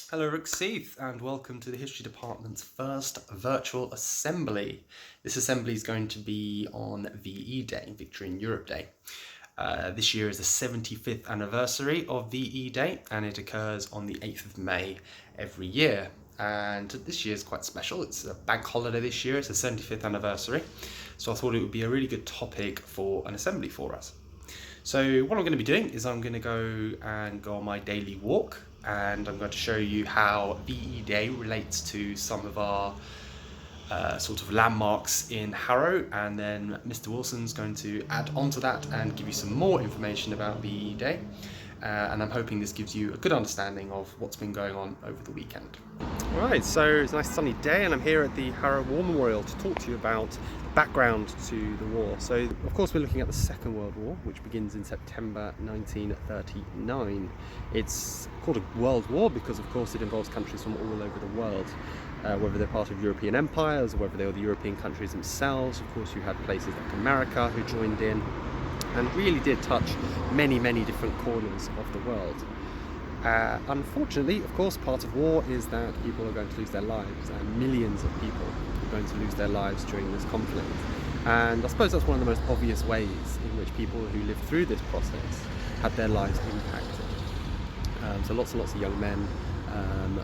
Hello, ROOKS HEATH, and welcome to the History Department's first virtual assembly. This assembly is going to be on VE Day, Victory in Europe Day. This year is the 75th anniversary of VE Day, and it occurs on the 8th of May every year. And this year is quite special. It's a bank holiday this year. It's the 75th anniversary. So I thought it would be a really good topic for an assembly for us. So what I'm going to be doing is I'm going to go on my daily walk, and I'm going to show you how VE Day relates to some of our sort of landmarks in Harrow, and then Mr. Wilson's going to add on to that and give you some more information about VE Day. And I'm hoping this gives you a good understanding of what's been going on over the weekend. Right, so it's a nice sunny day, and I'm here at the Harrow War Memorial to talk to you about the background to the war. So, of course, we're looking at the Second World War, which begins in September 1939. It's called a World War because, of course, it involves countries from all over the world, whether they're part of European empires or whether they were the European countries themselves. Of course, you had places like America who joined in, and really did touch many, many different corners of the world. Unfortunately, of course, part of war is that people are going to lose their lives, and millions of people are going to lose their lives during this conflict. And I suppose that's one of the most obvious ways in which people who lived through this process had their lives impacted. So lots and lots of young men,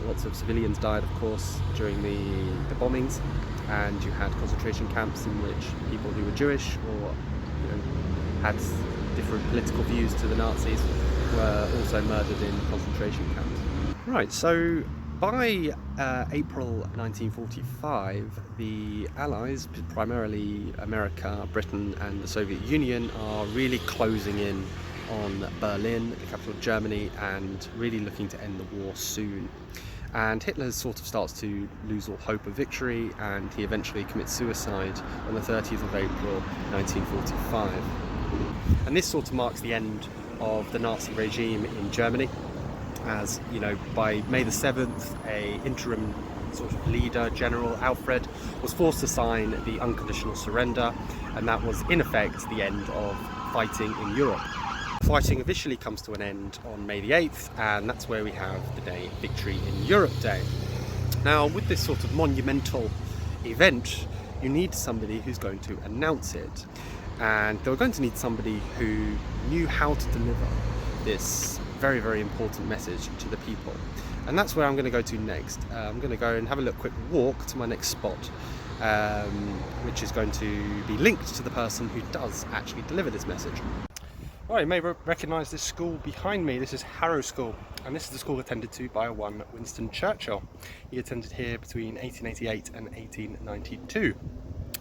lots of civilians died, of course, during the bombings, and you had concentration camps in which people who were Jewish or had different political views to the Nazis were also murdered in concentration camps. Right, so by April 1945, the Allies, primarily America, Britain and the Soviet Union, are really closing in on Berlin, the capital of Germany, and really looking to end the war soon. And Hitler sort of starts to lose all hope of victory, and he eventually commits suicide on the 30th of April 1945. And this sort of marks the end of the Nazi regime in Germany, as you know, by May the 7th, a interim sort of leader, General Alfred, was forced to sign the unconditional surrender, and that was in effect the end of fighting in Europe. Fighting officially comes to an end on May the 8th, and that's where we have the day Victory in Europe Day. Now, with this sort of monumental event, you need somebody who's going to announce it. And they were going to need somebody who knew how to deliver this very, very important message to the people. And that's where I'm going to go to next. I'm going to go and have a quick walk to my next spot, which is going to be linked to the person who does actually deliver this message. Right, you may recognise this school behind me. This is Harrow School, and this is the school attended to by one Winston Churchill. He attended here between 1888 and 1892.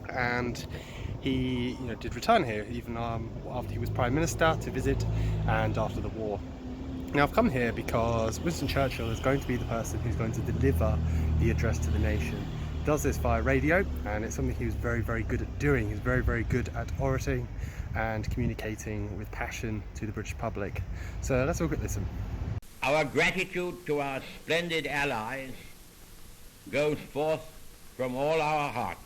And he did return here even after he was Prime Minister to visit, and after the war. Now I've come here because Winston Churchill is going to be the person who's going to deliver the address to the nation. He does this via radio, and it's something he was very, very good at doing. He's very, very good at orating and communicating with passion to the British public. So let's have a quick listen. Our gratitude to our splendid allies goes forth from all our hearts.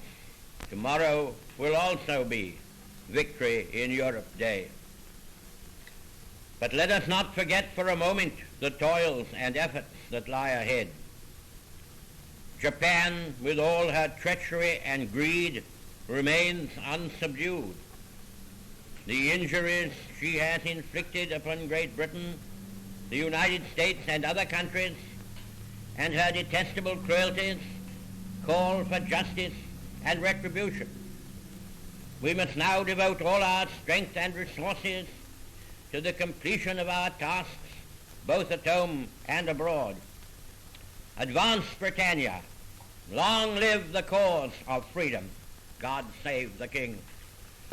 Tomorrow will also be Victory in Europe Day. But let us not forget for a moment the toils and efforts that lie ahead. Japan, with all her treachery and greed, remains unsubdued. The injuries she has inflicted upon Great Britain, the United States and other countries, and her detestable cruelties call for justice and retribution. We must now devote all our strength and resources to the completion of our tasks, both at home and abroad. Advance, Britannia! Long live the cause of freedom! God save the King!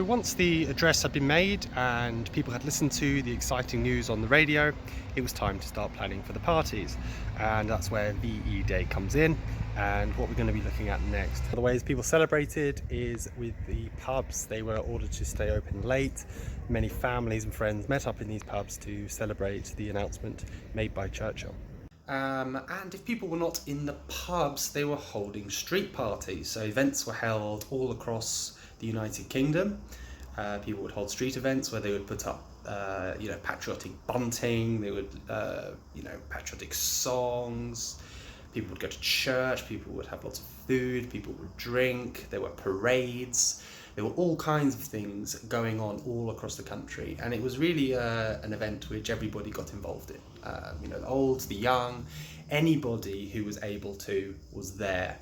Once the address had been made and people had listened to the exciting news on the radio, it was time to start planning for the parties, and that's where VE Day comes in and what we're going to be looking at next. The ways people celebrated is with the pubs. They were ordered to stay open late. Many families and friends met up in these pubs to celebrate the announcement made by Churchill. And if people were not in the pubs, they were holding street parties. So events were held all across the United Kingdom. People would hold street events where they would put up, patriotic bunting. They would, patriotic songs. People would go to church. People would have lots of food. People would drink. There were parades. There were all kinds of things going on all across the country, and it was really an event which everybody got involved in. The old, the young, anybody who was able to was there.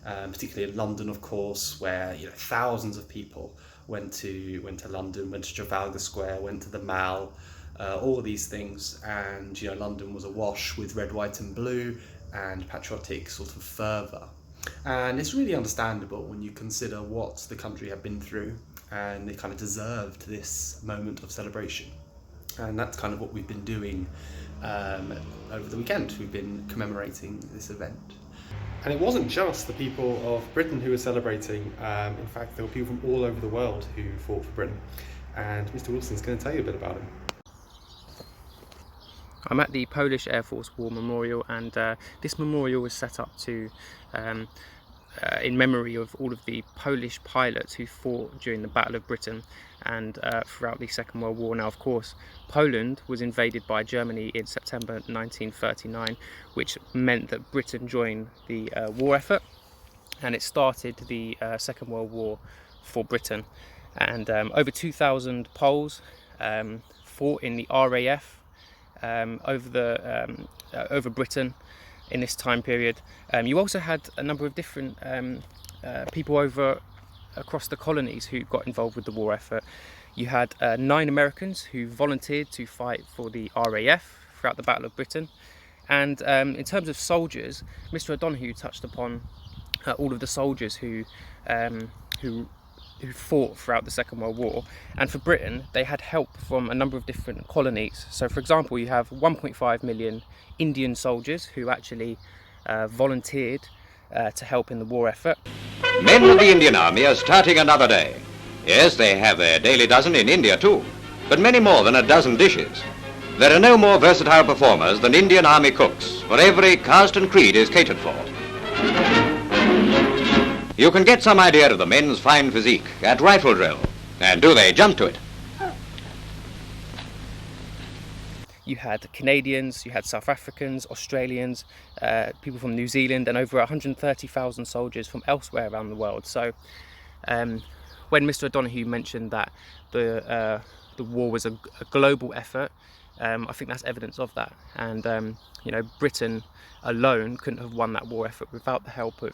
Particularly in London, of course, where thousands of people went to London, went to Trafalgar Square, went to the Mall, all of these things, and London was awash with red, white, and blue, and patriotic sort of fervour. And it's really understandable when you consider what the country had been through, and they kind of deserved this moment of celebration. And that's kind of what we've been doing over the weekend. We've been commemorating this event. And it wasn't just the people of Britain who were celebrating. In fact, there were people from all over the world who fought for Britain. And Mr. Wilson's going to tell you a bit about him. I'm at the Polish Air Force War Memorial, and this memorial was set up to in memory of all of the Polish pilots who fought during the Battle of Britain and throughout the Second World War. Now, of course, Poland was invaded by Germany in September 1939, which meant that Britain joined the war effort, and it started the Second World War for Britain. And over 2,000 Poles fought in the RAF over Britain in this time period. You also had a number of different people across the colonies who got involved with the war effort. You had 9 Americans who volunteered to fight for the RAF throughout the Battle of Britain. And in terms of soldiers, Mr. O'Donoghue touched upon all of the soldiers who fought throughout the Second World War. And for Britain, they had help from a number of different colonies. So for example, you have 1.5 million Indian soldiers who actually volunteered to help in the war effort. Men of the Indian Army are starting another day. Yes, they have their daily dozen in India too, but many more than a dozen dishes. There are no more versatile performers than Indian Army cooks, for every caste and creed is catered for. You can get some idea of the men's fine physique at rifle drill. And do they jump to it? You had Canadians, you had South Africans, Australians, people from New Zealand, and over 130,000 soldiers from elsewhere around the world. So when Mr. O'Donoghue mentioned that the war was a global effort, I think that's evidence of that. And Britain alone couldn't have won that war effort without the help of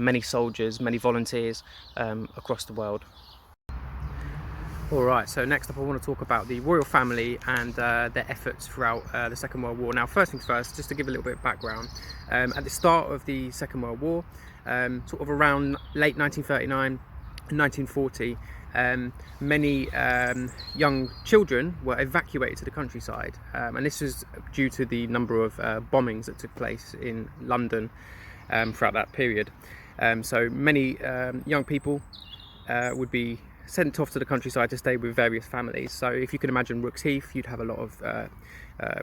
many soldiers, many volunteers across the world. Alright, so next up I want to talk about the royal family and their efforts throughout the Second World War. Now, first things first, just to give a little bit of background, at the start of the Second World War, sort of around late 1939 and 1940, many young children were evacuated to the countryside, and this was due to the number of bombings that took place in London throughout that period. So many young people would be sent off to the countryside to stay with various families. So if you can imagine Rooks Heath, you'd have a lot of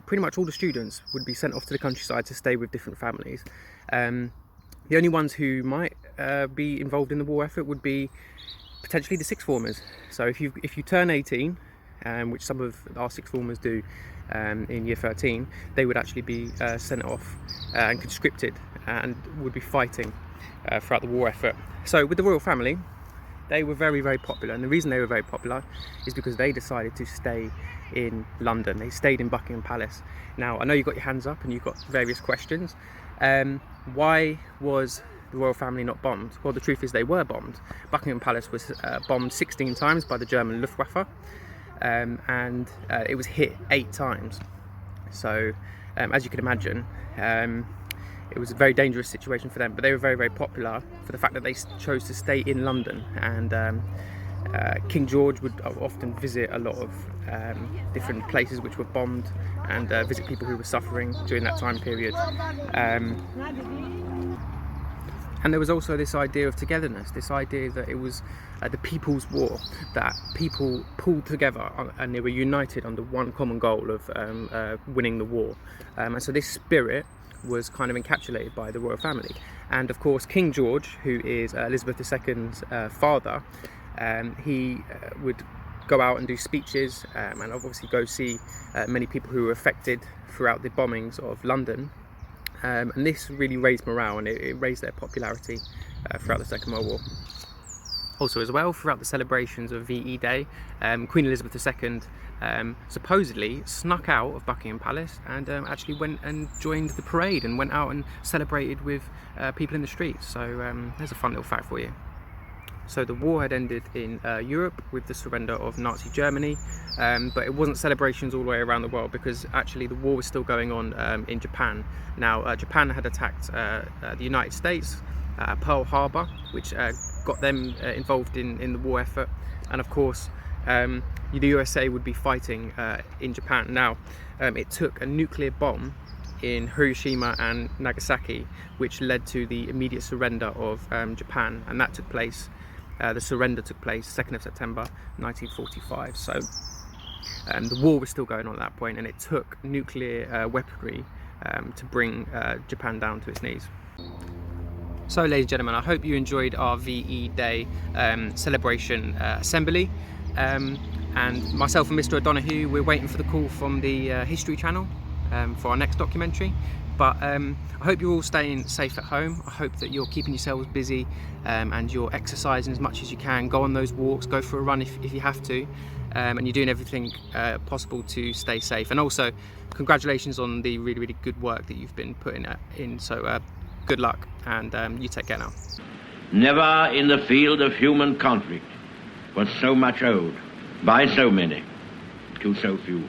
pretty much all the students would be sent off to the countryside to stay with different families. The only ones who might be involved in the war effort would be potentially the sixth formers. So if you turn 18, which some of our sixth formers do in year 13, they would actually be sent off and conscripted and would be fighting throughout the war effort. So with the royal family, they were very, very popular, and the reason they were very popular is because they decided to stay in London. They stayed in Buckingham Palace. Now, I know you've got your hands up and you've got various questions. Why was the royal family not bombed? Well, the truth is they were bombed. Buckingham Palace was bombed 16 times by the German Luftwaffe, and it was hit 8 times. So, as you can imagine, it was a very dangerous situation for them, but they were very, very popular for the fact that they chose to stay in London, and King George would often visit a lot of different places which were bombed, and visit people who were suffering during that time period. And there was also this idea of togetherness, this idea that it was the people's war, that people pulled together and they were united under one common goal of winning the war. And so this spirit was kind of encapsulated by the royal family. And of course, King George, who is Elizabeth II's father, he would go out and do speeches, and obviously go see many people who were affected throughout the bombings of London. And this really raised morale, and it raised their popularity throughout the Second World War. Also as well, throughout the celebrations of VE Day, Queen Elizabeth II supposedly snuck out of Buckingham Palace and actually went and joined the parade and went out and celebrated with people in the streets. So there's a fun little fact for you. So the war had ended in Europe with the surrender of Nazi Germany, but it wasn't celebrations all the way around the world, because actually the war was still going on in Japan. Now Japan had attacked the United States, Pearl Harbor, which got them involved in the war effort, and of course the USA would be fighting in Japan. Now it took a nuclear bomb in Hiroshima and Nagasaki, which led to the immediate surrender of Japan, and that took place. The surrender took place 2nd of September 1945. So the war was still going on at that point, and it took nuclear weaponry to bring Japan down to its knees. So ladies and gentlemen, I hope you enjoyed our VE Day celebration assembly. And myself and Mr. O'Donoghue, we're waiting for the call from the History Channel for our next documentary. But I hope you're all staying safe at home. I hope that you're keeping yourselves busy and you're exercising as much as you can. Go on those walks, go for a run if you have to, and you're doing everything possible to stay safe. And also, congratulations on the really, really good work that you've been putting in. So good luck, and you take care now. Never in the field of human conflict was so much owed by so many to so few.